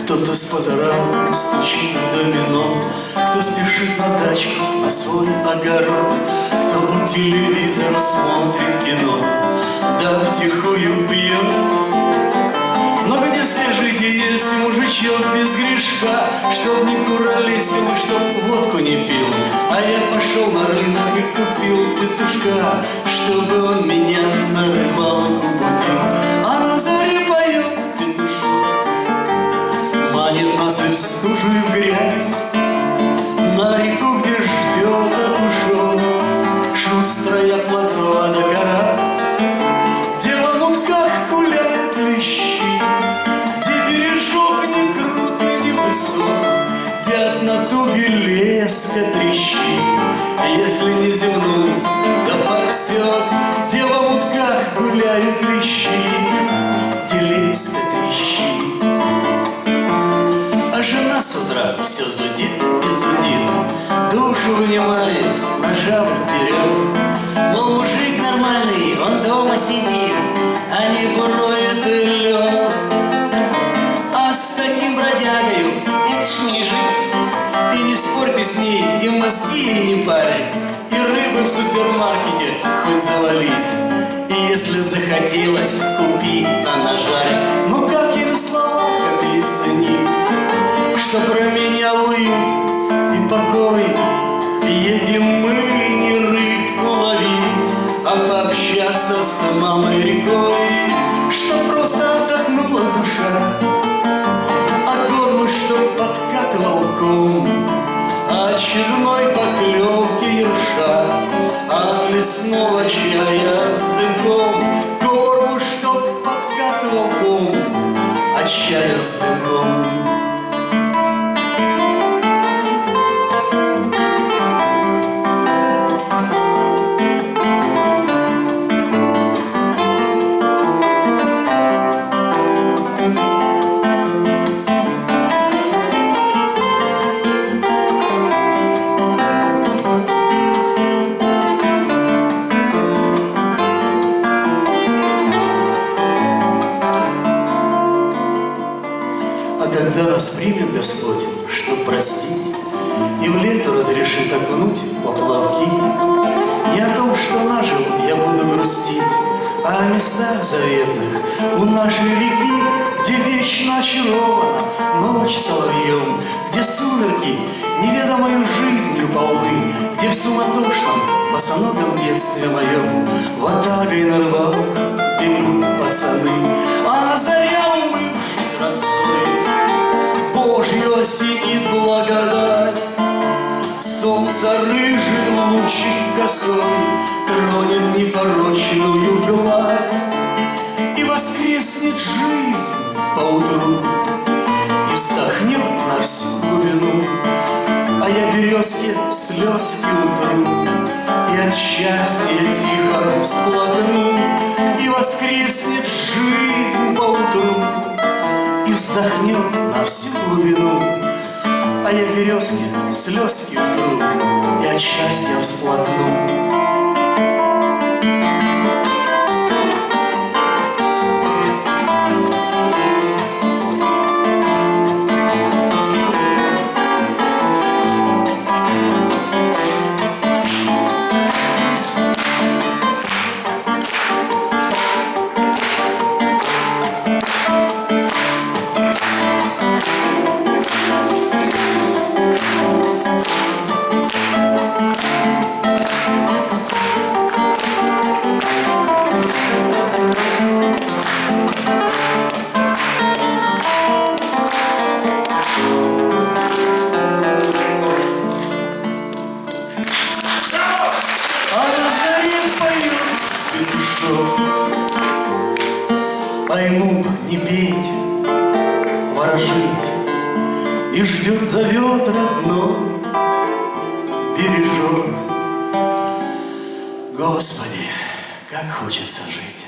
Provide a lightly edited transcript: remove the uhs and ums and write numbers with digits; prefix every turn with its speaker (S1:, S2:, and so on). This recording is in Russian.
S1: Кто-то с позором стучит в домино, кто спешит на дачку, на свой огород, кто у телевизора смотрит кино, да втихую пьет. Но где, скажите, есть мужичок без грешка, чтоб не куролесил, чтоб водку не пил? А я пошел на рынок и купил петушка, чтобы он меня на рыбалку будил. А на заре поет петушок, манит нас и в стужу, и в грязь, на реку, где ждет окушок шустрая плотва да карась, где в омутках гуляют лещи, где бережок не крут и не высок, где от натуги леска трещит, если не зевнул, да подсек, где в омутках гуляют лещи, где леска трещит. А жена с утра все зудит и зудит, душу вынимает, на жалость берет. Мол, мужик нормальный, он дома сидит, а не буроет и лед. А с таким бродягою это ж не жизнь, и не спорь ты с ней, и мозги ей не парь, и рыбы в супермаркете хоть завались, и если захотелось, купи, а нажарь. Ну как ей на словах объяснить, что про меня уют и покой? Едем мы не рыбку ловить, а пообщаться с мамой рекой, что просто отдохнула душа, а горло, что подкатывал ком, а очередной поклевки ерша, от лесного чая с дымком, горло, что подкатывал ком, от чая с дымком. Когда нас примет Господь, чтоб простить, и в лето разрешит окунуть поплавки, не о том, что нажил, я буду грустить, а о местах заветных у нашей реки, где вечно очарована ночь соловьем, где сумерки неведомою жизнью полны, где в суматошном босоногом детстве моем ватагой на рыбалку бегут пацаны, а заря, умывшись росой, Божью осенит благодать. Солнце рыжий лучик косой тронет непорочную гладь, и воскреснет жизнь поутру, и вздохнет на всю глубину. А я березке слезки утру, и от счастья тихо всплакну, и воскреснет жизнь поутру, и вздохнет на всю глубину. А я березке слезки утру, и от счастья всплакну. И ждет, зовет родной, бережет. Господи, как хочется жить.